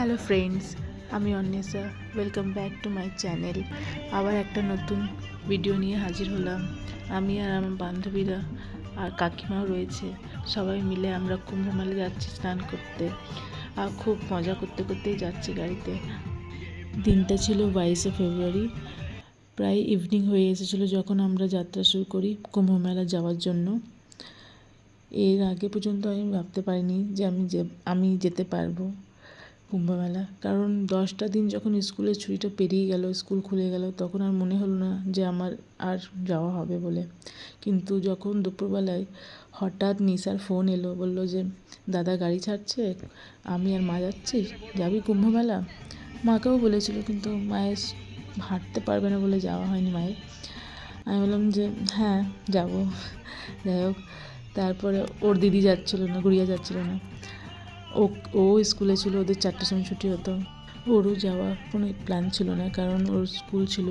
Hello friends, আমি Anwesha. Welcome back to my channel. আবার একটা নতুন ভিডিও নিয়ে হাজির হলাম। আমি আর আমার বান্ধবীরা আর কাকিমাও রয়েছে, সবাই মিলে আমরা কুম্ভ মেলা যাচ্ছি স্নান করতে। আর খুব মজা করতে করতেই যাচ্ছি গাড়িতে। দিনটা ছিল 22শে ফেব্রুয়ারি। প্রায় ইভিনিং হয়ে এসেছিলো যখন আমরা যাত্রা শুরু করি কুম্ভ মেলা যাওয়ার জন্য। এর আগে পর্যন্ত আমি ভাবতে পারিনি যে আমি যেতে পারবো কুম্ভমেলা, কারণ 10টা দিন যখন স্কুলের ছুটিটা পেরিয়ে গেল, স্কুল খুলে গেল, তখন আর মনে হলো না যে আমার আর যাওয়া হবে বলে। কিন্তু যখন দুপুরবেলায় হঠাৎ নিশার ফোন এলো, বললো যে দাদা গাড়ি ছাড়ছে, আমি আর মা যাচ্ছি, যাবি কুম্ভমেলা। মাকেও বলেছিল, কিন্তু মায়ের হাঁটতে পারবে না বলে যাওয়া হয়নি মায়ের। আমি বললাম যে হ্যাঁ যাব। যাই হোক, তারপরে ওর দিদি যাচ্ছিলো না, গুড়িয়া যাচ্ছিলো না। ও স্কুলে ছিল, ওদের 4টার সময় ছুটি হতো। ওরও যাওয়ার কোনো প্ল্যান ছিল না, কারণ ওর স্কুল ছিল।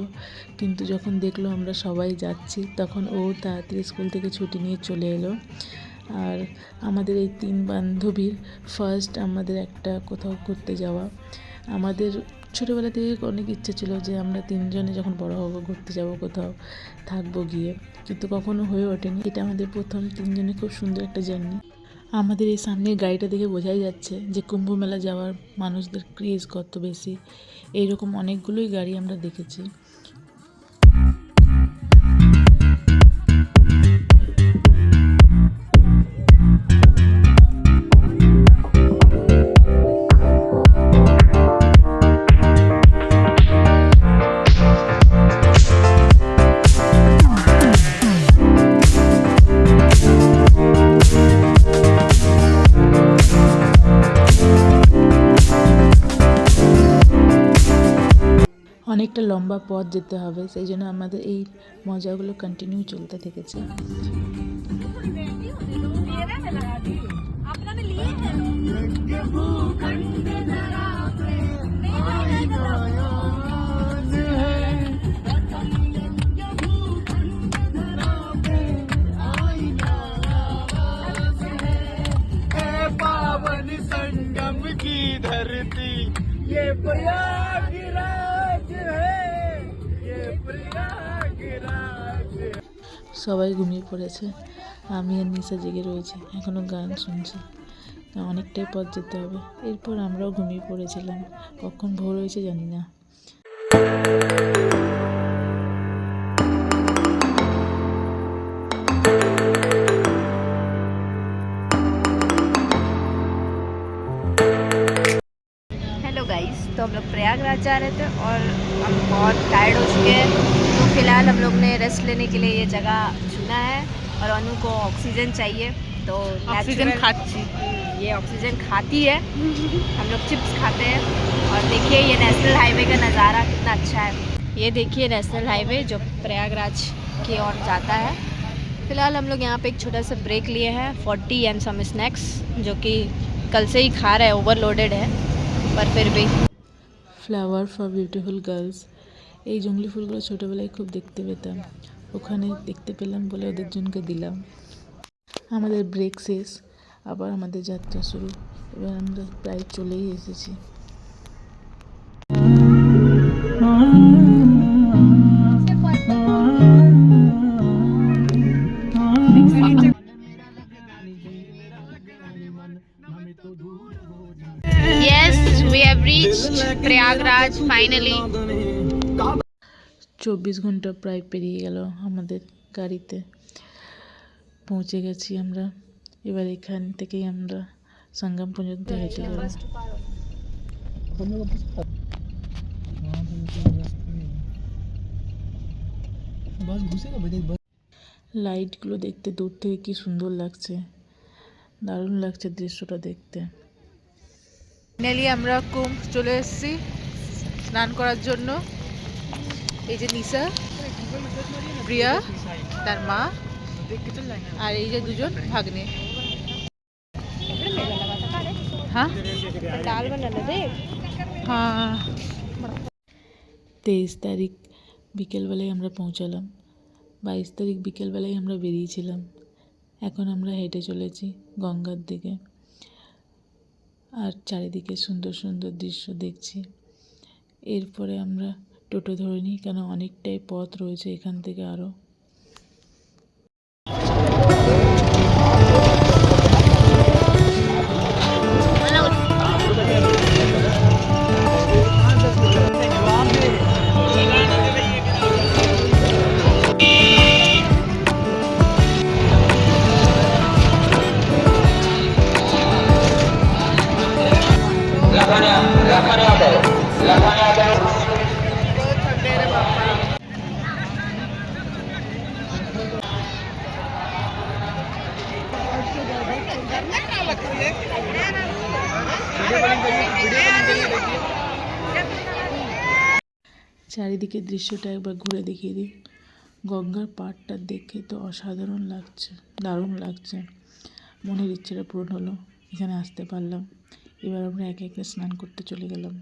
কিন্তু যখন দেখলো আমরা সবাই যাচ্ছি, তখন ও তাড়াতাড়ি স্কুল থেকে ছুটি নিয়ে চলে এলো। আর আমাদের এই 3 বান্ধবীর ফার্স্ট আমাদের একটা কোথাও ঘুরতে যাওয়া। আমাদের ছোটোবেলা থেকে অনেক ইচ্ছে ছিল যে আমরা 3জনে যখন বড় হব ঘুরতে যাব, কোথাও থাকবো গিয়ে, কিন্তু কখনো হয়ে ওঠেনি। এটা আমাদের প্রথম 3জনে খুব সুন্দর একটা জার্নি। আমাদের এই সামনের গাড়িটা দেখে বোঝাই যাচ্ছে যে কুম্ভ মেলা যাওয়ার মানুষদের ক্রেজ কত বেশি। এইরকম অনেকগুলোই গাড়ি আমরা দেখেছি। অনেকটা লম্বা পথ যেতে হবে, সেই জন্য আমাদের এই মজাগুলো কন্টিনিউ চলতে থেকেছে। ये प्रयागराज है, ये प्रयागराज। সবাই ঘুমিয়ে পড়েছে, আমি আর নিশা জেগে রয়েছি, এখনও গান শুনছি। অনেকটাই পথ যেতে হবে। এরপর আমরাও ঘুমিয়ে পড়েছিলাম, কখন ভোর হয়েছে জানি না। हेलो गाइस, तो हम लोग प्रयागराज जा रहे थे और हम बहुत टायर्ड हो चुके हैं। तो फिलहाल हम लोग ने रेस्ट लेने के लिए ये जगह चुना है और अनु को ऑक्सीजन चाहिए, तो ऑक्सीजन खाती, ये ऑक्सीजन खाती है। हम लोग चिप्स खाते हैं। और देखिए ये नेशनल हाईवे का नज़ारा कितना अच्छा है। ये देखिए नेशनल हाईवे जो प्रयागराज की ओर जाता है। फिलहाल हम लोग यहाँ पे एक छोटा सा ब्रेक लिए हैं, 40 एंड सम स्नैक्स, जो कि कल से ही खा रहे हैं, ओवरलोडेड है पर फिर भी। ফ্লাওয়ার ফর বিউটিফুল গার্লস, এই জঙ্গলি ফুলগুলো ছোটোবেলায় খুব দেখতে পেতাম, ওখানে দেখতে পেলাম বলে ওদের জনকে দিলাম। আমাদের ব্রেক শেষ, আবার আমাদের যাত্রা শুরু। এবার আমরা প্রায় চলেই এসেছি। Yes, we have reached Prayagraj finally. 24 ঘন্টা প্রায় পেরিয়ে গেল, আমাদের গাড়িতে পৌঁছে গেছি আমরা। এবার এখান থেকেই আমরা সঙ্গম পর্যন্ত হেঁটে যাব। লাইটগুলো দেখতে দূর থেকে কি সুন্দর লাগছে, দারুণ লাগছে দৃশ্যটা দেখতে। ফাইনালি আমরা কুম্ভ চলে এসেছি স্নান করার জন্য। এই যে নিশা, প্রিয়া তার মা, আর এই যে দুজন ভাগ্নে। হ্যাঁ হ্যাঁ, 23 তারিখ বিকেলবেলায় আমরা পৌঁছালাম, 22 তারিখ বিকেলবেলায় আমরা বেরিয়েছিলাম। এখন আমরা হেঁটে চলেছি গঙ্গার দিকে। আর চারিদিকে সুন্দর সুন্দর দৃশ্য দেখছি। এরপরে আমরা টোটো ধরে নিই, কেন অনেকটাই পথ রয়েছে এখান থেকে আরও। চারিদিকে দৃশ্যটা একবার ঘুরে দেখিয়ে দিই। গঙ্গার পাড়টা দেখে তো অসাধারণ লাগছে, দারুণ লাগছে। মনের ইচ্ছেটা পূরণ হলো, এখানে আসতে পারলাম। এবার আমরা একে একে স্নান করতে চলে গেলাম।